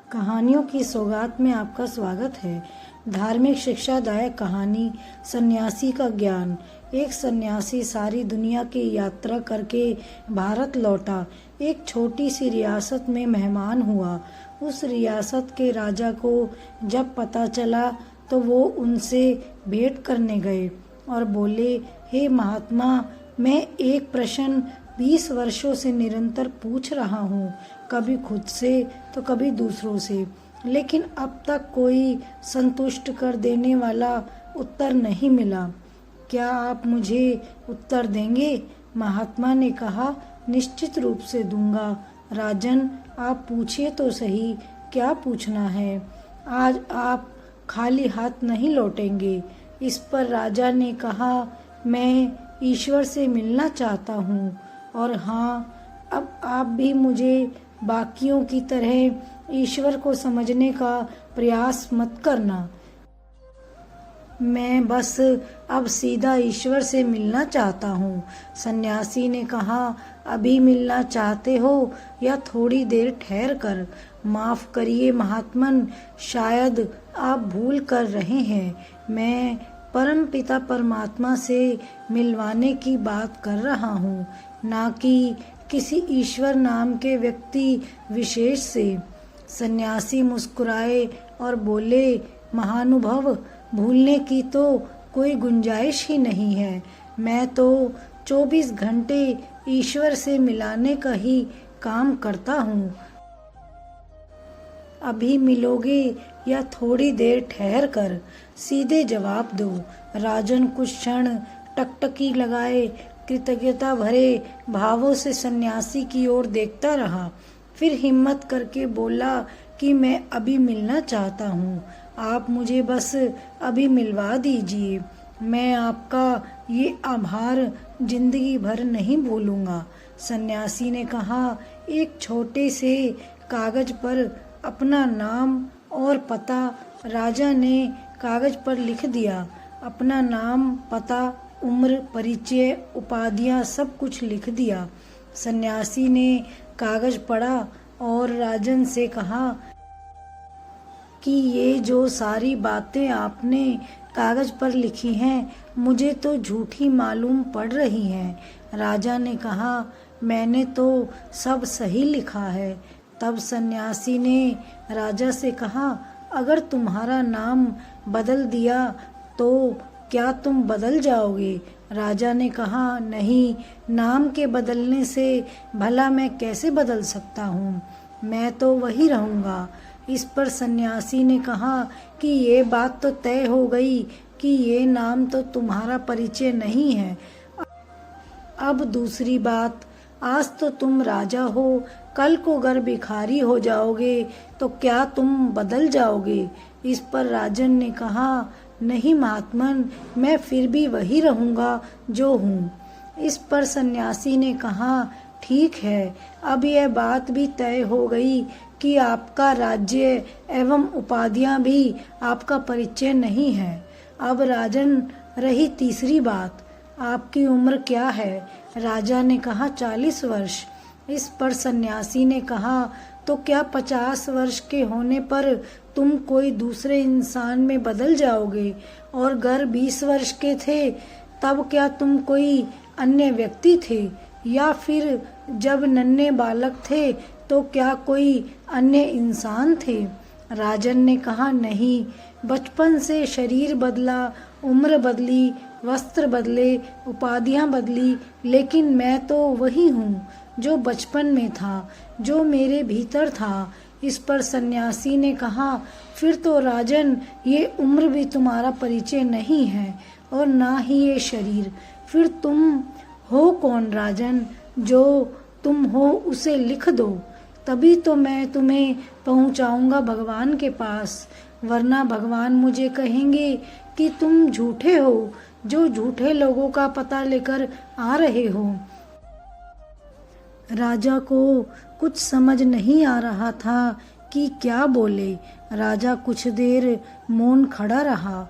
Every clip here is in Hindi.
कहानियों की सौगात में आपका स्वागत है। धार्मिक शिक्षादायक कहानी सन्यासी का ज्ञान। एक सन्यासी सारी दुनिया की यात्रा करके भारत लौटा। एक छोटी सी रियासत में मेहमान हुआ। उस रियासत के राजा को जब पता चला तो वो उनसे भेंट करने गए और बोले, हे महात्मा, मैं एक प्रश्न 20 वर्षों से निरंतर पूछ रहा हूँ, कभी खुद से तो कभी दूसरों से, लेकिन अब तक कोई संतुष्ट कर देने वाला उत्तर नहीं मिला। क्या आप मुझे उत्तर देंगे? महात्मा ने कहा, निश्चित रूप से दूंगा। राजन, आप पूछिए तो सही, क्या पूछना है? आज आप खाली हाथ नहीं लौटेंगे। इस पर राजा ने कहा, मैं ईश्वर से मिलना चाहता हूँ, और हाँ, अब आप भी मुझे बाकियों की तरह ईश्वर को समझने का प्रयास मत करना। मैं बस अब सीधा ईश्वर से मिलना चाहता हूँ। सन्यासी ने कहा, अभी मिलना चाहते हो या थोड़ी देर ठहर कर? माफ करिए महात्मन, शायद आप भूल कर रहे हैं। मैं परम पिता परमात्मा से मिलवाने की बात कर रहा हूँ, ना कि किसी ईश्वर नाम के व्यक्ति विशेष से। सन्यासी मुस्कुराए और बोले, महानुभव, भूलने की तो कोई गुंजाइश ही नहीं है। मैं तो 24 घंटे ईश्वर से मिलाने का ही काम करता हूँ। अभी मिलोगे या थोड़ी देर ठहर कर? सीधे जवाब दो। राजन कुछ क्षण टकटकी लगाए कृतज्ञता भरे भावों से सन्यासी की ओर देखता रहा। फिर हिम्मत करके बोला कि मैं अभी मिलना चाहता हूँ, आप मुझे बस अभी मिलवा दीजिए। मैं आपका ये आभार जिंदगी भर नहीं भूलूंगा। सन्यासी ने कहा, एक छोटे से कागज पर अपना नाम और पता। राजा ने कागज पर लिख दिया। अपना नाम, पता, उम्र, परिचय, उपाधियां, सब कुछ लिख दिया। सन्यासी ने कागज पढ़ा और राजन से कहा कि ये जो सारी बातें आपने कागज पर लिखी हैं, मुझे तो झूठी मालूम पड़ रही हैं। राजा ने कहा, मैंने तो सब सही लिखा है। तब सन्यासी ने राजा से कहा, अगर तुम्हारा नाम बदल दिया तो क्या तुम बदल जाओगे? राजा ने कहा, नहीं, नाम के बदलने से भला मैं कैसे बदल सकता हूँ? मैं तो वही रहूँगा। इस पर सन्यासी ने कहा कि ये बात तो तय हो गई कि ये नाम तो तुम्हारा परिचय नहीं है। अब दूसरी बात, आज तो तुम राजा हो, कल को अगर भिखारी हो जाओगे तो क्या तुम बदल जाओगे? इस पर राजन ने कहा, नहीं महात्मन, मैं फिर भी वही रहूँगा जो हूँ। इस पर सन्यासी ने कहा, ठीक है, अब यह बात भी तय हो गई कि आपका राज्य एवं उपाधियां भी आपका परिचय नहीं है। अब राजन, रही तीसरी बात, आपकी उम्र क्या है? राजा ने कहा, 40 वर्ष। इस पर सन्यासी ने कहा, तो क्या 50 वर्ष के होने पर तुम कोई दूसरे इंसान में बदल जाओगे? और अगर 20 वर्ष के थे तब क्या तुम कोई अन्य व्यक्ति थे? या फिर जब नन्हे बालक थे तो क्या कोई अन्य इंसान थे? राजन ने कहा, नहीं, बचपन से शरीर बदला, उम्र बदली, वस्त्र बदले, उपाधियां बदली, लेकिन मैं तो वही हूँ जो बचपन में था, जो मेरे भीतर था। इस पर सन्यासी ने कहा, फिर तो राजन, ये उम्र भी तुम्हारा परिचय नहीं है और ना ही ये शरीर। फिर तुम हो कौन राजन? जो तुम हो उसे लिख दो, तभी तो मैं तुम्हें पहुंचाऊंगा भगवान के पास, वरना भगवान मुझे कहेंगे कि तुम झूठे हो, जो झूठे लोगों का पता लेकर आ रहे हो। राजा को कुछ समझ नहीं आ रहा था कि क्या बोले। राजा कुछ देर मौन खड़ा रहा।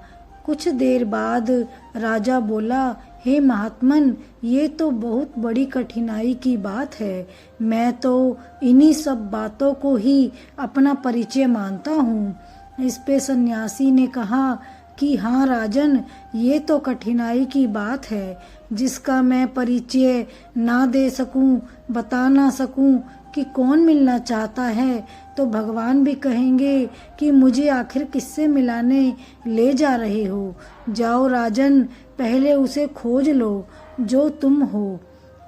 कुछ देर बाद राजा बोला, हे महात्मन, ये तो बहुत बड़ी कठिनाई की बात है। मैं तो इन्हीं सब बातों को ही अपना परिचय मानता हूँ। इस पे सन्यासी ने कहा कि हाँ राजन, ये तो कठिनाई की बात है जिसका मैं परिचय ना दे सकूं, बता ना सकूं कि कौन मिलना चाहता है तो भगवान भी कहेंगे कि मुझे आखिर किससे मिलाने ले जा रहे हो। जाओ राजन, पहले उसे खोज लो जो तुम हो,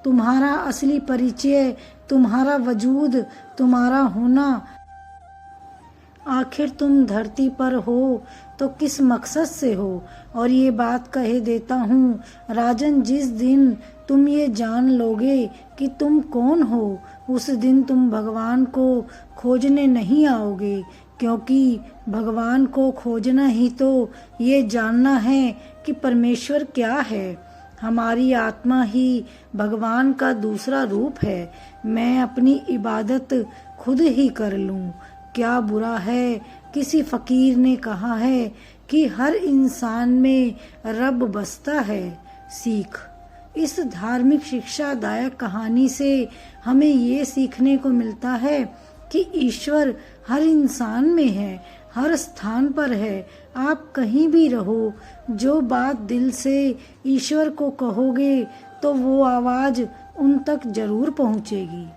तुम्हारा असली परिचय, तुम्हारा वजूद, तुम्हारा होना। आखिर तुम धरती पर हो तो किस मकसद से हो। और ये बात कहे देता हूँ राजन, जिस दिन तुम ये जान लोगे कि तुम कौन हो, उस दिन तुम भगवान को खोजने नहीं आओगे, क्योंकि भगवान को खोजना ही तो ये जानना है कि परमेश्वर क्या है। हमारी आत्मा ही भगवान का दूसरा रूप है। मैं अपनी इबादत खुद ही कर लूं, क्या बुरा है। किसी फकीर ने कहा है कि हर इंसान में रब बसता है। सीख। इस धार्मिक शिक्षादायक कहानी से हमें ये सीखने को मिलता है कि ईश्वर हर इंसान में है, हर स्थान पर है। आप कहीं भी रहो, जो बात दिल से ईश्वर को कहोगे तो वो आवाज उन तक जरूर पहुंचेगी।